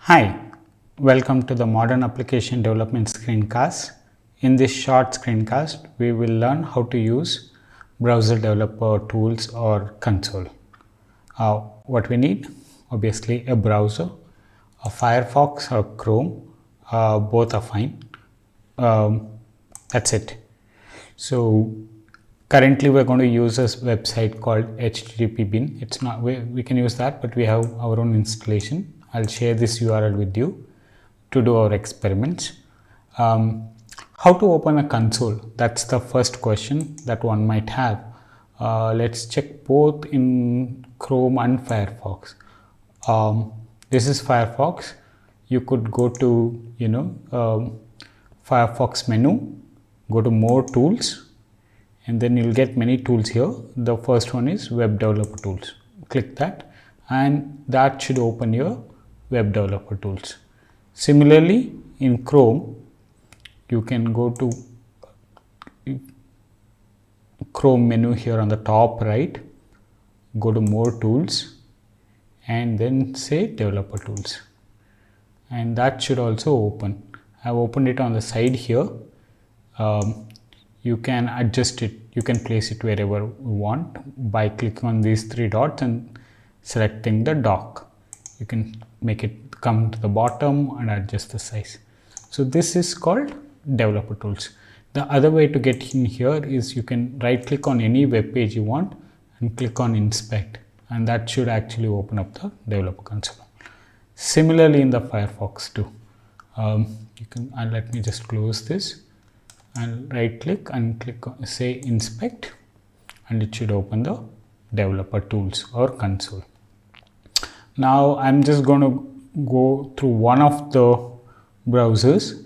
Hi, welcome to the Modern Application Development screencast. In this short screencast, we will learn how to use browser developer tools or console. What we need, obviously a browser, a Firefox or Chrome, both are fine. That's it. So currently we're going to use this website called HTTP bin. It's not, we can use that, but we have our own installation. I'll share this URL with you to do our experiments. How to open a console? That's the first question that one might have. Let's check both in Chrome and Firefox. This is Firefox. You could go to Firefox menu, go to more tools, and then you'll get many tools here. The first one is web developer tools. Click that and that should open your web developer tools. Similarly, in Chrome, you can go to Chrome menu here on the top right, go to more tools and then say developer tools, and that should also open. I've opened it on the side here. You can adjust it, you can place it wherever you want by clicking on these three dots and selecting the dock. You can make it come to the bottom and adjust the size. So this is called developer tools. The other way to get in here is you can right click on any web page you want and click on inspect, and that should actually open up the developer console. Similarly in the Firefox too. You can let me just close this and right click and click on say inspect, and it should open the developer tools or console. Now I'm just going to go through one of the browsers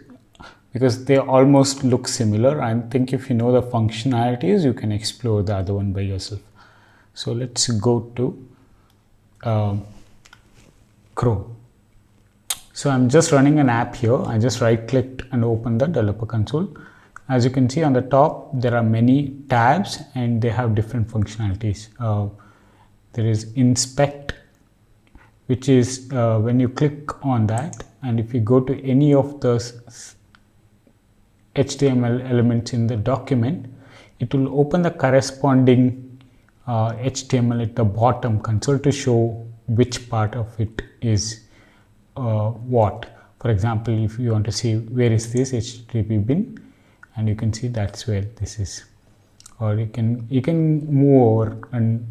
because they almost look similar. I think if you know the functionalities, you can explore the other one by yourself. So let's go to Chrome. So I'm just running an app here. I just right clicked and opened the developer console. As you can see on the top, there are many tabs and they have different functionalities. There is inspect, which is when you click on that, and if you go to any of the HTML elements in the document, it will open the corresponding HTML at the bottom console to show which part of it is what. For example, if you want to see where is this HTTP bin, and you can see that's where this is, or you can move over and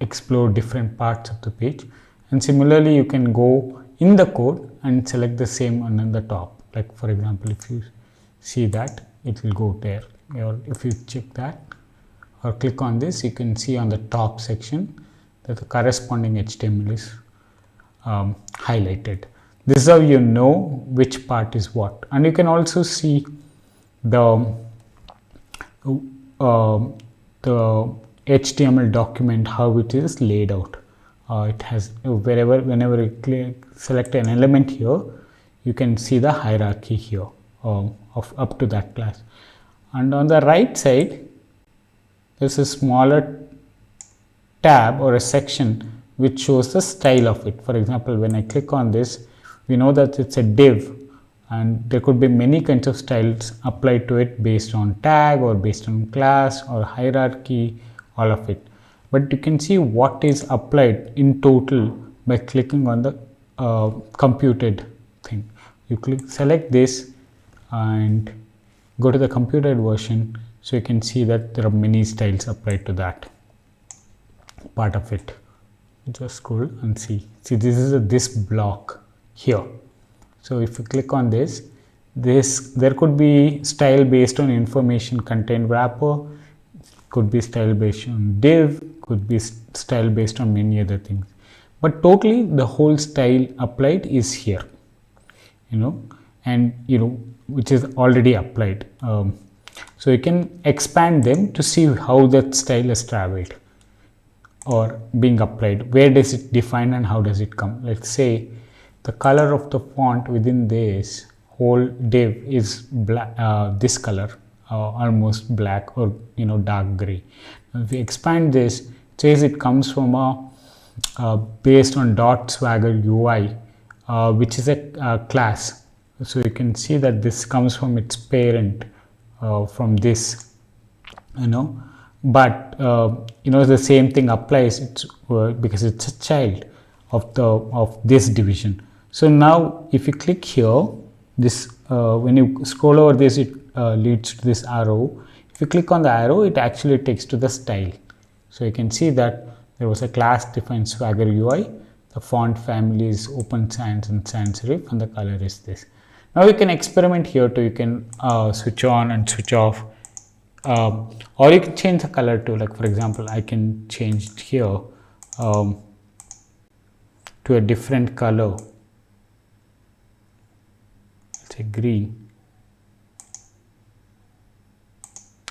explore different parts of the page. And similarly, you can go in the code and select the same on the top. Like for example, if you see that, it will go there. Or if you check that or click on this, you can see on the top section that the corresponding HTML is highlighted. This is how you know which part is what. And you can also see the HTML document, how it is laid out. It has whenever you select an element here, you can see the hierarchy here of up to that class. And on the right side, there's a smaller tab or a section which shows the style of it. For example, when I click on this, we know that it's a div, and there could be many kinds of styles applied to it based on tag or based on class or hierarchy, all of it. But you can see what is applied in total by clicking on the computed thing. You select this and go to the computed version, so you can see that there are many styles applied to that part of it. Just scroll and see. See, this is this block here. So if you click on this, there could be style based on information content wrapper, could be style based on div, could be style based on many other things, but totally the whole style applied is here, and which is already applied. So you can expand them to see how that style is traveled or being applied. Where does it define and how does it come? Let's say the color of the font within this whole div is black, this color, almost black or dark gray. If we expand this, it says it comes from a based on .swagger UI which is a class. So you can see that this comes from its parent, from this, but the same thing applies. It's because it's a child of this division. So now if you click here, this when you scroll over this, it leads to this arrow. If you click on the arrow, it actually takes to the style. So you can see that there was a class defined Swagger UI. The font family is Open Sans and sans serif, and the color is this. Now you can experiment here too. You can switch on and switch off, or you can change the color too. Like for example, I can change it here to a different color. Let's say green,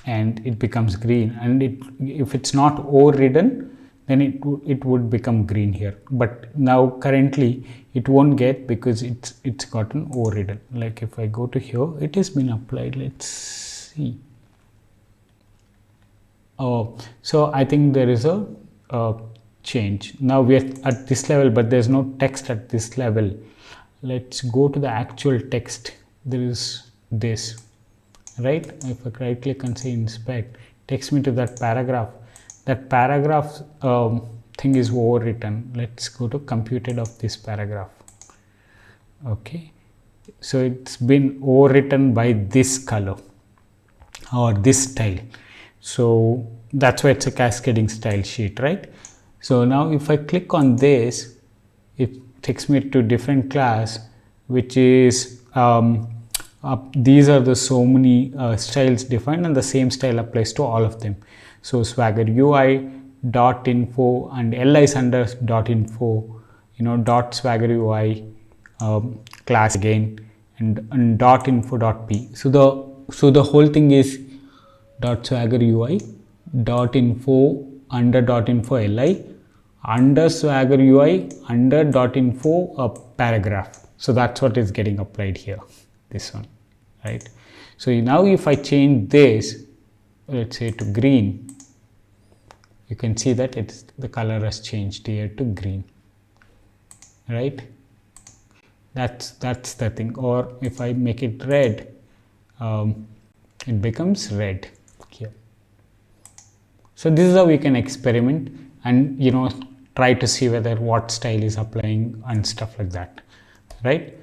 and it becomes green. And if it's not overridden, then it would become green here. But now currently it won't get, because it's gotten overridden. Like if I go to here, it has been applied. Let's see. Oh, so I think there is a change. Now we are at this level, but there's no text at this level. Let's go to the actual text. There is this, right? If I right click and say inspect, it takes me to that paragraph. That paragraph thing is overwritten. Let's go to computed of this paragraph. Okay, so it's been overwritten by this color or this style. So that's why it's a cascading style sheet, right? So now if I click on this, it takes me to different class, which is these are the so many styles defined, and the same style applies to all of them. So Swagger UI dot info and lis under dot info, dot Swagger UI class again, and dot info dot p. So the whole thing is dot Swagger UI dot info under dot info li under Swagger UI under dot info a paragraph. So that's what is getting applied here, this one, right? So now if I change this, let's say to green, you can see that the color has changed here to green, right? That's the thing. Or if I make it red, it becomes red here. So this is how we can experiment and try to see whether what style is applying and stuff like that, right?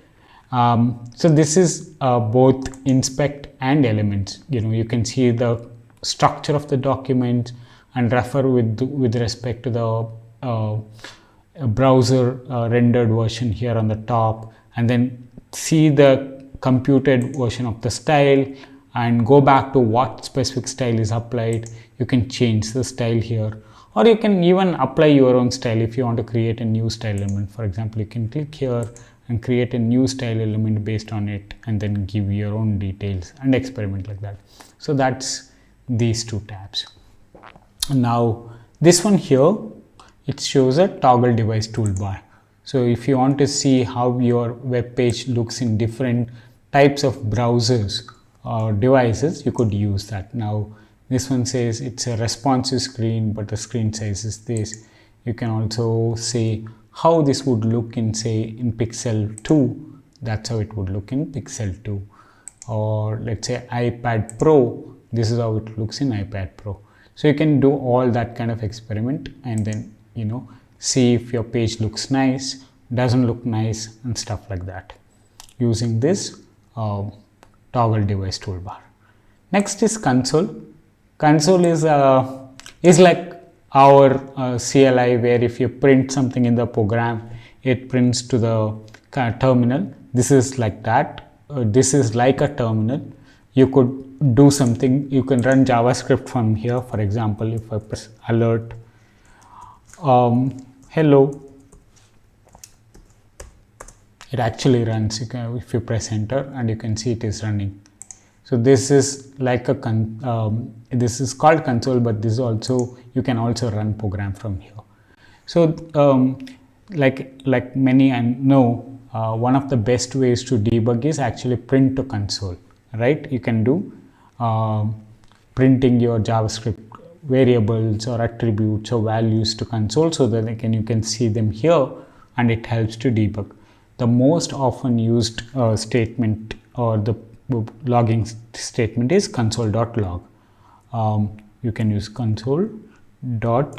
So this is both inspect and elements. You can see the structure of the document and refer with respect to the browser rendered version here on the top, and then see the computed version of the style and go back to what specific style is applied. You can change the style here, or you can even apply your own style if you want to create a new style element. For example, you can click here and create a new style element based on it, and then give your own details and experiment like that. So that's these two tabs. Now this one here, it shows a toggle device toolbar. So if you want to see how your web page looks in different types of browsers or devices, you could use that. Now this one says it's a responsive screen, but the screen size is this. You can also say how this would look in, say, in Pixel 2. That's how it would look in Pixel 2. Or let's say iPad Pro, this is how it looks in iPad Pro. So you can do all that kind of experiment, and then see if your page looks nice, doesn't look nice, and stuff like that, using this toggle device toolbar. Next is console. Console is like our CLI, where if you print something in the program, it prints to the terminal. This is like that. This is like a terminal. You could do something. You can run JavaScript from here. For example, if I press alert, hello, it actually runs. If you press enter, and you can see it is running. So this is like this is called console, but this also, you can also run program from here. So like many know, one of the best ways to debug is actually print to console, right? You can do printing your JavaScript variables or attributes or values to console, so that you can see them here, and it helps to debug. the most often used statement or the logging statement is console.log. You can use console.log,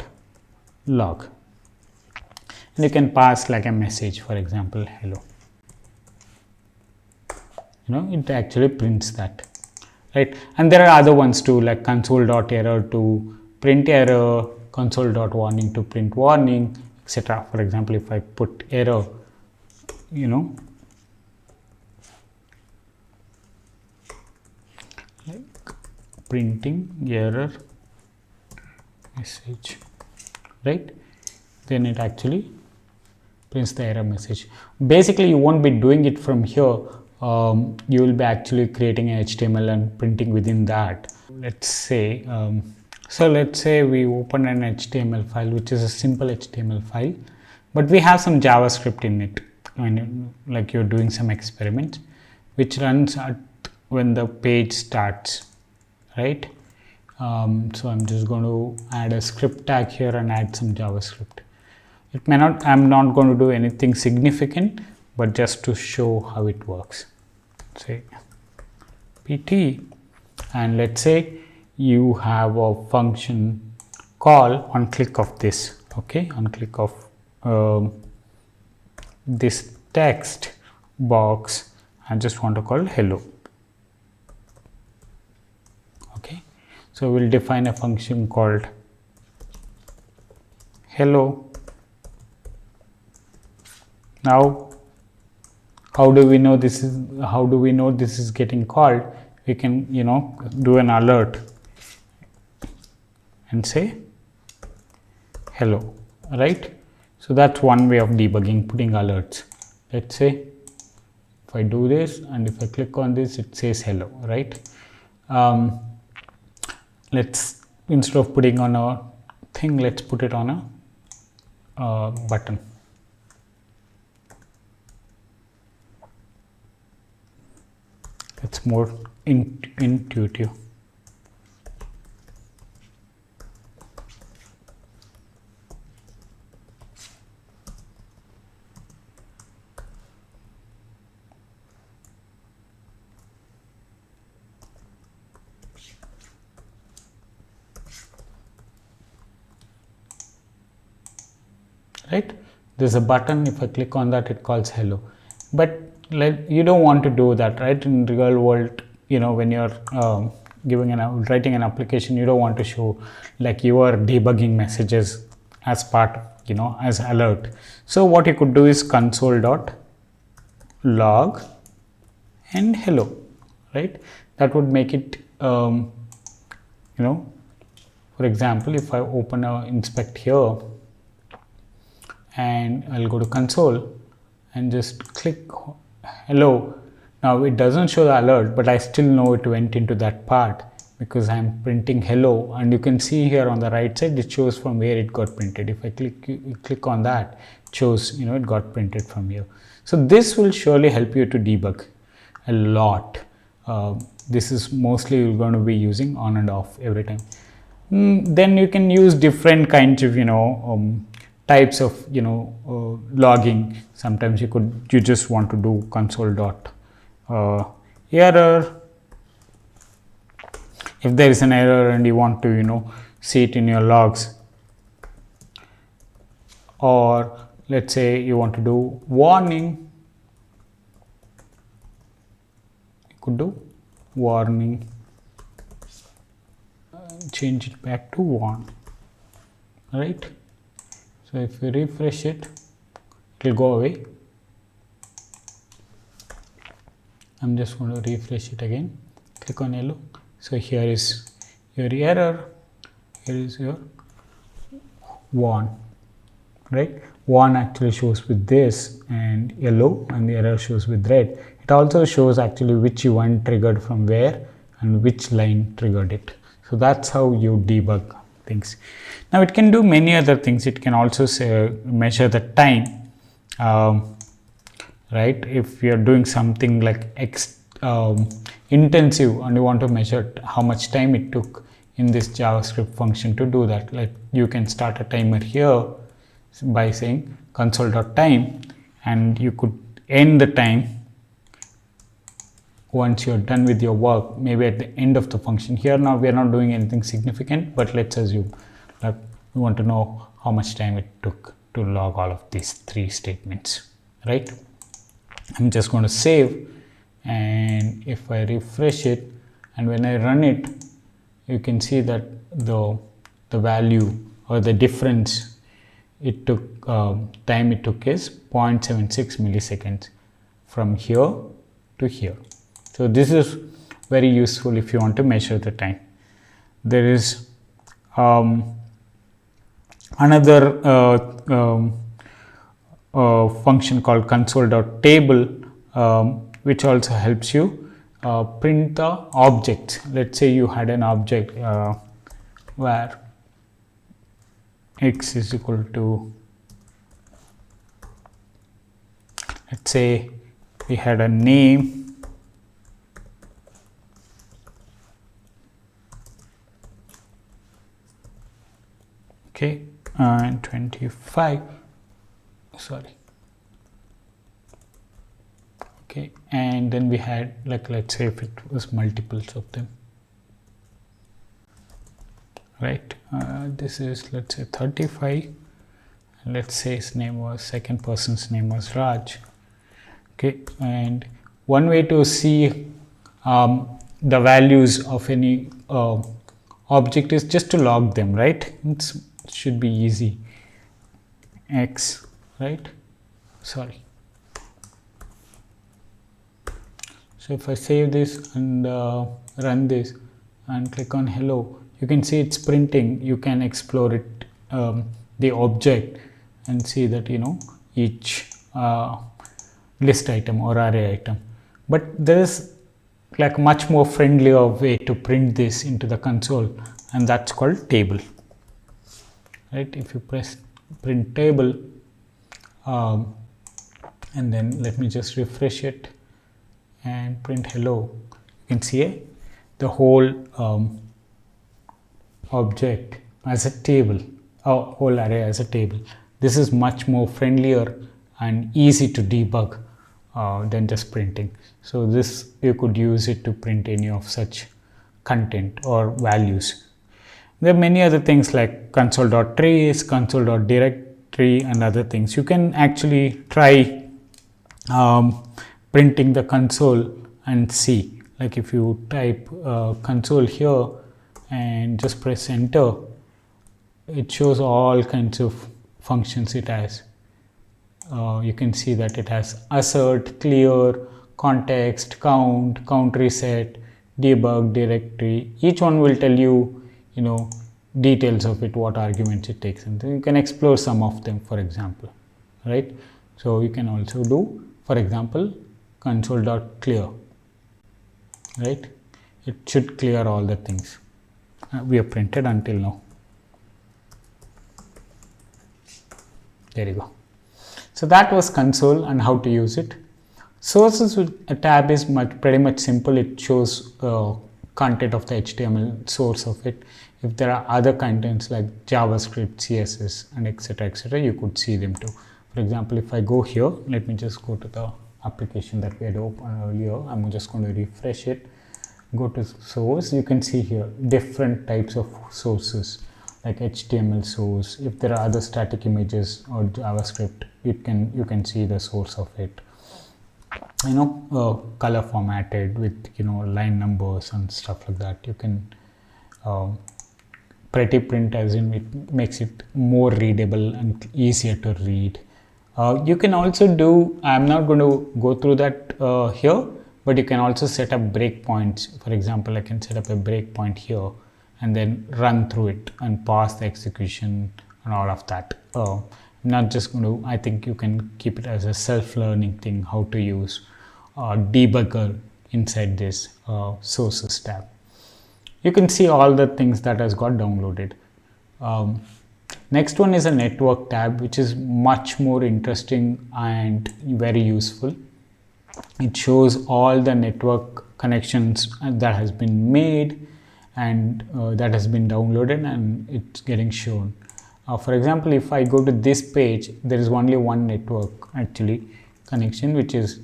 and you can pass like a message, for example, hello. It actually prints that, right? And there are other ones too, like console.error to print error, console.warning to print warning, etc. For example, if I put error, like printing error message, right? Then it actually prints the error message. Basically, you won't be doing it from here. You will be actually creating a HTML and printing within that. Let's say, let's say we open an HTML file, which is a simple HTML file, but we have some JavaScript in it. Like you're doing some experiment, which runs at when the page starts, right? So I'm just going to add a script tag here and add some JavaScript. It may not, I'm not going to do anything significant, but just to show how it works. Say pt, and let's say you have a function call on click of this, okay, on click of this text box. I just want to call hello. Okay, so we'll define a function called hello. Now, how do we know this is getting called? We can, do an alert and say hello, right? So that's one way of debugging, putting alerts. Let's say if I do this and if I click on this, it says hello, right? Let's, instead of putting on a thing, let's put it on a button. It's more intuitive. Right? There's a button. If I click on that, it calls hello. But you don't want to do that, right? In real world, when you're writing an application, you don't want to show like your debugging messages as part, as alert. So what you could do is console.log and hello, right? That would make it, for example, if I open a inspect here and I'll go to console and just click hello. Now it doesn't show the alert, but I still know it went into that part because I'm printing hello, and you can see here on the right side it shows from where it got printed. If I click on that, it shows it got printed from here. So this will surely help you to debug a lot. This is mostly you're going to be using on and off every time. Then you can use different kinds of types of logging. Sometimes you just want to do console.error. If there is an error and you want to see it in your logs, or let's say you want to do warning, you could do warning, change it back to warn, right? So if you refresh it, it will go away. I'm just going to refresh it again. Click on yellow. So here is your error. Here is your warn, right? Warn actually shows with this and yellow, and the error shows with red. It also shows actually which event triggered from where and which line triggered it. So that's how you debug things. Now it can do many other things. It can also measure the time, right? If you're doing something like intensive and you want to measure how much time it took in this JavaScript function to do that, like you can start a timer here by saying console.time, and you could end the time once you're done with your work, maybe at the end of the function. Here now we are not doing anything significant, but let's assume that we want to know how much time it took to log all of these 3 statements, right? I'm just going to save, and if I refresh it and when I run it, you can see that the value or the difference it took, time it took is 0.76 milliseconds from here to here. So this is very useful if you want to measure the time. There is another function called console.table, which also helps you print the objects. Let's say you had an object where x is equal to, let's say we had a name, okay, and 25, sorry, okay, and then we had, like, let's say if it was multiples of them, right? This is, let's say 35, and let's say his name was, second person's name was Raj, okay. And one way to see the values of any object is just to log them, right? It should be easy. X, right? Sorry. So if I save this and run this and click on hello, you can see it's printing. You can explore it, the object, and see that, you know, each list item or array item. But there is like much more friendlier way to print this into the console, and that's called table, right? If you press print table, and then let me just refresh it and print hello, you can see the whole object as a table, whole array as a table. This is much more friendlier and easy to debug than just printing. So this, you could use it to print any of such content or values. There are many other things like console.trace, console.directory, and other things. You can actually try printing the console and see, like if you type console here and just press enter, it shows all kinds of functions it has. You can see that it has assert, clear, context, count, count reset, debug, directory. Each one will tell you, you know, details of it, what arguments it takes, and then you can explore some of them, for example, right? So you can also do, for example, console.clear, right? It should clear all the things we have printed until now. There you go. So that was console and how to use it. Sources with a tab is pretty much simple. It shows content of the HTML, source of it. If there are other contents like JavaScript, CSS, and etc., you could see them too. For example, if I go here, let me just go to the application that we had opened earlier. I'm just going to refresh it. Go to source. You can see here different types of sources, like HTML source. If there are other static images or JavaScript, you can see the source of it. You know, color formatted with, you know, line numbers and stuff like that. You can pretty print, as in it makes it more readable and easier to read. You can also do, I'm not going to go through that here, but you can also set up breakpoints. For example, I can set up a breakpoint here and then run through it and pause the execution and all of that. I'm not just going to, I think you can keep it as a self-learning thing, how to use debugger inside this sources tab. You can see all the things that has got downloaded. Next one is a network tab, which is much more interesting and very useful. It shows all the network connections that has been made and that has been downloaded, and it's getting shown. For example, if I go to this page, there is only one network actually connection, which is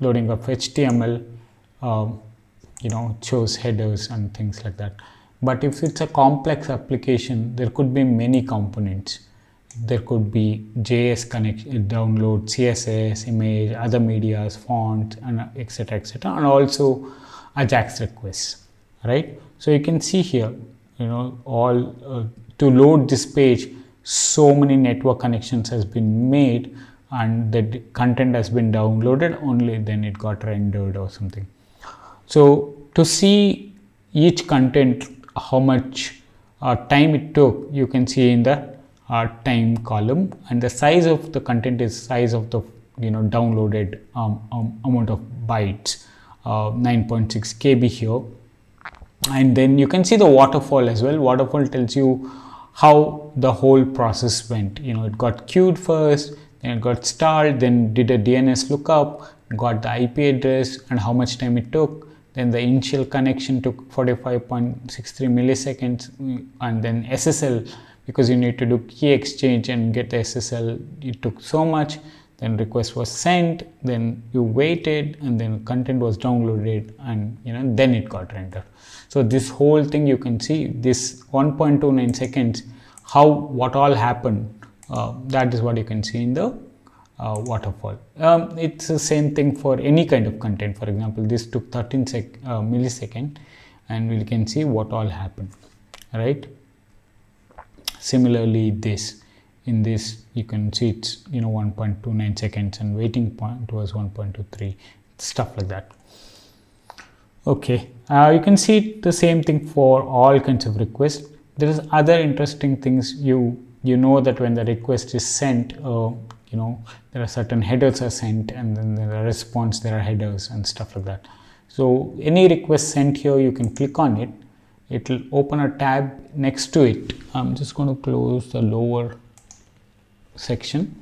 loading of HTML, shows headers and things like that. But if it's a complex application, there could be many components. There could be JS connection, download, CSS, image, other medias, fonts, and etc., and also Ajax requests, right? So you can see here, all to load this page, so many network connections has been made, and the content has been downloaded, only then it got rendered or something. So to see each content, how much time it took, you can see in the time column, and the size of the content is size of the downloaded amount of bytes, 9.6 KB here. And then you can see the waterfall as well. Waterfall tells you how the whole process went. It got queued first, then it got stalled, then did a DNS lookup, got the IP address and how much time it took. Then the initial connection took 45.63 milliseconds, and then SSL, because you need to do key exchange and get the SSL, it took so much. Then request was sent, then you waited, and then content was downloaded, and then it got rendered. So this whole thing, you can see this 1.29 seconds, what all happened. That is what you can see in the waterfall. It's the same thing for any kind of content. For example, this took 13 milliseconds, and we can see what all happened, right? Similarly, in this you can see it's 1.29 seconds, and waiting point was 1.23, stuff like that. Okay, you can see the same thing for all kinds of requests. There is other interesting things. You know that when the request is sent, there are certain headers are sent, and then there are response, there are headers and stuff like that. So any request sent here, you can click on it. It will open a tab next to it. I'm just going to close the lower section.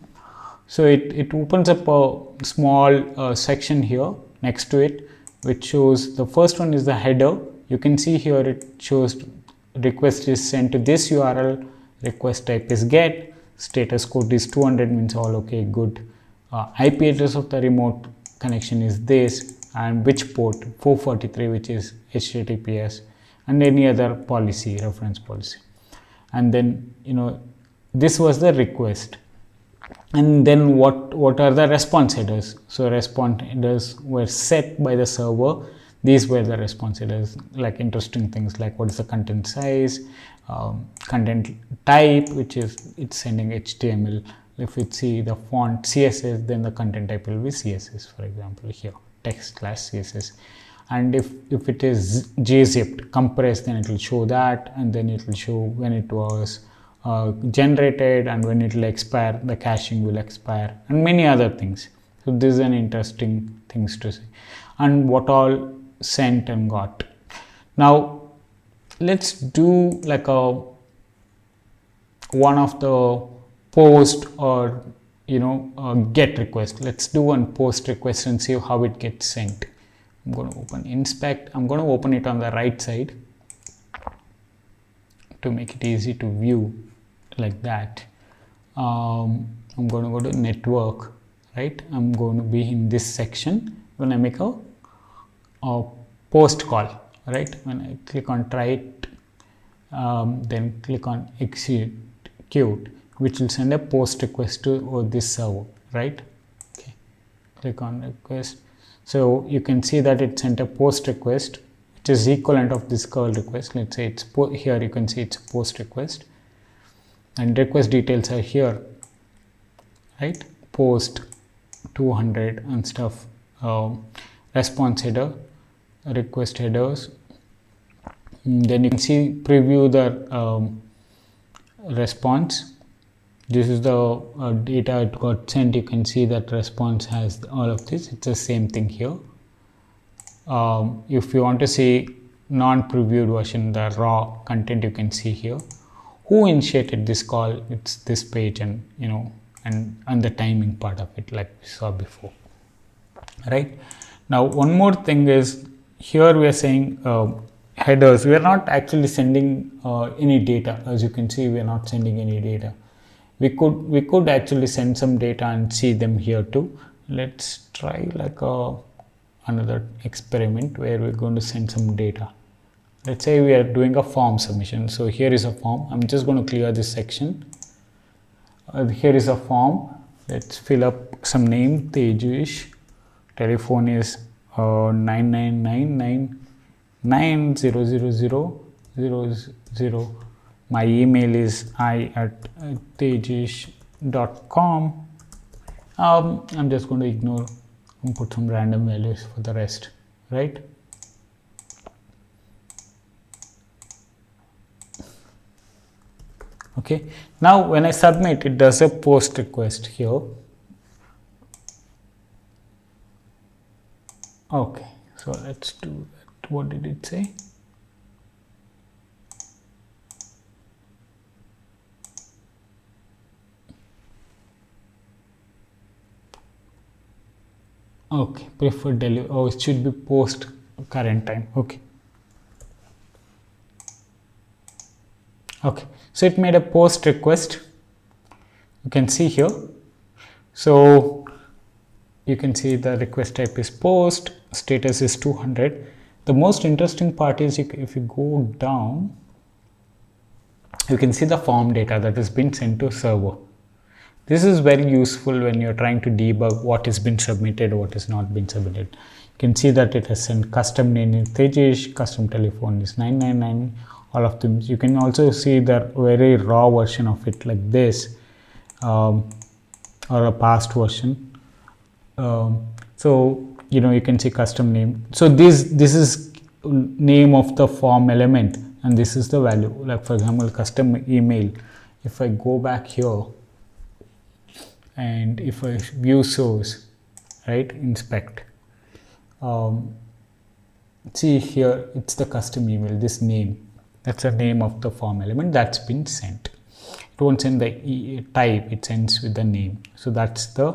So it opens up a small section here next to it, which shows the first one is the header. You can see here it shows request is sent to this URL, request type is get, status code is 200, means all okay, good. IP address of the remote connection is this, and which port, 443, which is HTTPS, and any other policy, reference policy. And then this was the request. And then what are the response headers? So response headers were set by the server. These were the response headers, like interesting things like what is the content size, content type, which is it's sending HTML. If we see the font CSS, then the content type will be CSS, for example here, text class CSS. And if it is gzipped, compressed, then it will show that, and then it will show when it was generated and when it will expire, the caching will expire, and many other things. So this is an interesting things to see, and what all sent and got. Now let's do like one of the post or get request. Let's do one post request and see how it gets sent. I'm going to open inspect. I'm going to open it on the right side to make it easy to view like that. I'm going to go to network, right? I'm going to be in this section when I make a post call, right? When I click on try it, then click on execute, which will send a post request to this server, right? Okay, click on request. So you can see that it sent a post request, which is equivalent of this curl request. Let's say it's here, you can see it's a post request, and request details are here, right? Post 200 and stuff, response header, request headers. Then you can see preview the response. This is the data it got sent. You can see that response has all of this. It's the same thing here. If you want to see non-previewed version, the raw content, you can see here. Who initiated this call? It's this page, and and the timing part of it, like we saw before, right? Now one more thing is here we are saying headers. We are not actually sending any data. As you can see, we are not sending any data. We could actually send some data and see them here too. let's try like another experiment where we're going to send some data. Let's say we are doing a form submission. So here is a form. I'm just going to clear this section. Here is a form. Let's fill up some name, Thejesh. Telephone is 99999000000. My email is i@thejesh.com. I'm just going to ignore and put some random values for the rest, right? Okay, now when I submit, it does a post request here. Okay, so let's do that. What did it say? Okay, preferred delivery. Oh, it should be post current time. Okay. Okay, so it made a post request. You can see here. So you can see the request type is post, status is 200. The most interesting part is if you go down, you can see the form data that has been sent to server. This is very useful when you're trying to debug what has been submitted, what has not been submitted. You can see that it has sent custom name is Thejesh, custom telephone is 999, all of them. You can also see the very raw version of it like this, or a past version. So you can see custom name. So this is name of the form element, and this is the value. Like for example, custom email. If I go back here, and if I view source, right, inspect, see here, it's the custom email, this name, that's the name of the form element that's been sent. It won't send the type, it sends with the name. So that's the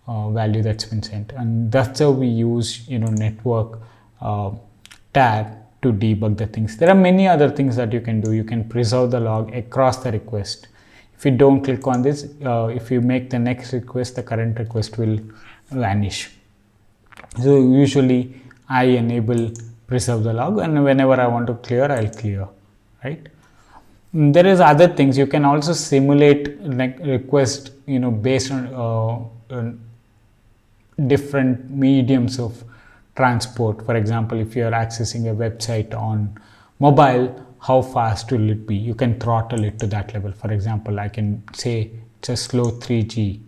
value that's been sent, and that's how we use network tab to debug the things. There are many other things that you can do. You can preserve the log across the request. If you don't click on this, if you make the next request, the current request will vanish. So usually I enable preserve the log, and whenever I want to clear, I'll clear, right? There is other things. You can also simulate like request, based on different mediums of transport. For example, if you are accessing a website on mobile, how fast will it be? You can throttle it to that level. For example, I can say it's a slow 3G,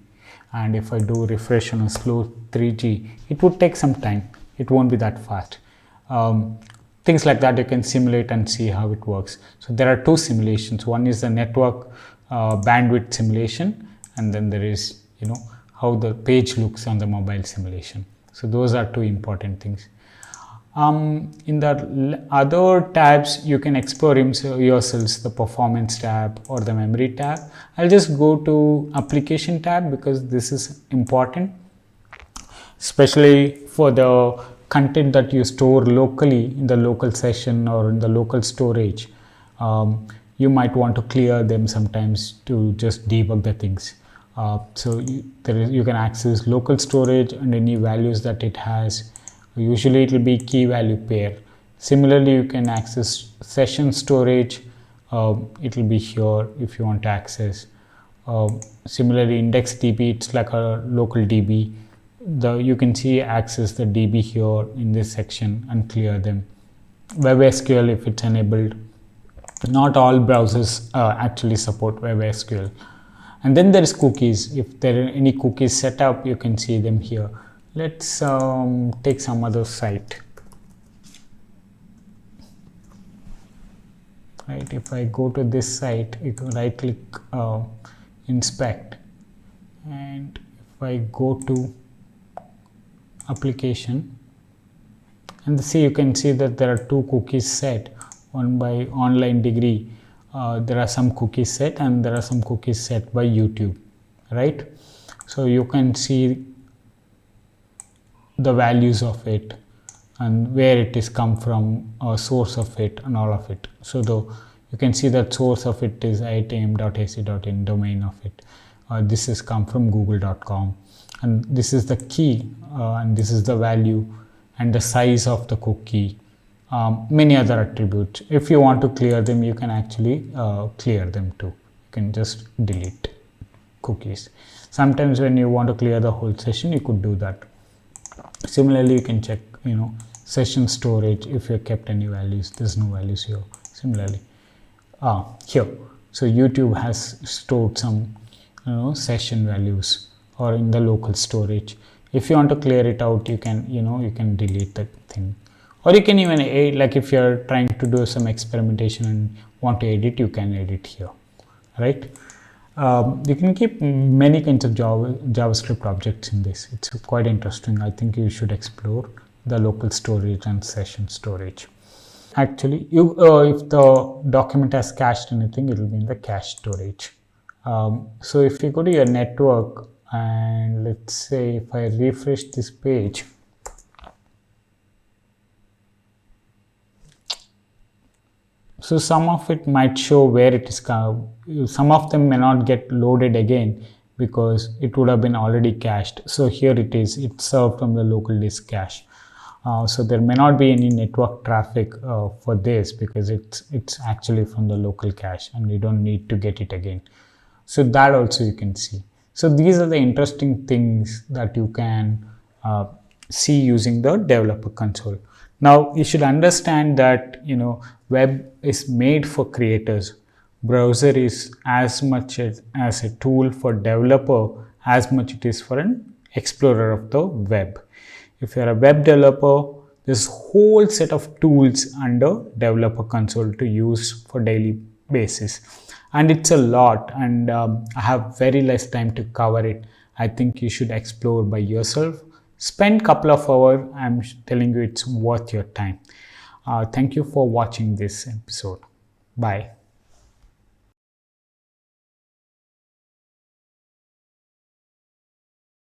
and if I do refresh on a slow 3G, it would take some time. It won't be that fast. Things like that you can simulate and see how it works. So there are two simulations. One is the network bandwidth simulation, and then there is how the page looks on the mobile simulation. So those are two important things. In the other tabs, you can explore yourselves, the performance tab or the memory tab. I'll just go to application tab because this is important, especially for the content that you store locally in the local session or in the local storage. You might want to clear them sometimes to just debug the things. So you can access local storage and any values that it has. Usually it will be key value pair. Similarly, you can access session storage. It will be here if you want to access. Similarly, index DB, it's like a local DB. You can see access the DB here in this section and clear them. WebSQL if it's enabled. Not all browsers actually support WebSQL. And then there is cookies. If there are any cookies set up, you can see them here. Let's take some other site. Right, if I go to this site, you can right click, inspect, and if I go to application, and see, you can see that there are two cookies set. One by online degree, there are some cookies set, and there are some cookies set by YouTube, right? So you can see the values of it and where it is come from, source of it and all of it. So you can see that source of it is iitm.ac.in, domain of it. This has come from google.com, and this is the key, and this is the value and the size of the cookie, many other attributes. If you want to clear them, you can actually clear them too. You can just delete cookies. Sometimes when you want to clear the whole session, you could do that. Similarly, you can check, session storage. If you kept any values, there's no values here. Similarly, here, so YouTube has stored some session values or in the local storage. If you want to clear it out, you can you can delete that thing, or you can even edit. Like if you're trying to do some experimentation and want to edit, you can edit here, right? You can keep many kinds of JavaScript objects in this. It's quite interesting. I think you should explore the local storage and session storage. Actually, if the document has cached anything, it will be in the cache storage. So if you go to your network, and let's say if I refresh this page, so some of it might show where it is. Some of them may not get loaded again because it would have been already cached. So here it is. It's served from the local disk cache. So there may not be any network traffic for this because it's actually from the local cache, and you don't need to get it again. So that also you can see. So these are the interesting things that you can see using the developer console. Now you should understand that web is made for creators. Browser is as much as a tool for developer as much it is for an explorer of the web. If you're a web developer, there's a whole set of tools under developer console to use for daily basis, and it's a lot, and I have very less time to cover it. I think you should explore by yourself. Spend a couple of hours. I'm telling you, it's worth your time. Thank you for watching this episode. Bye.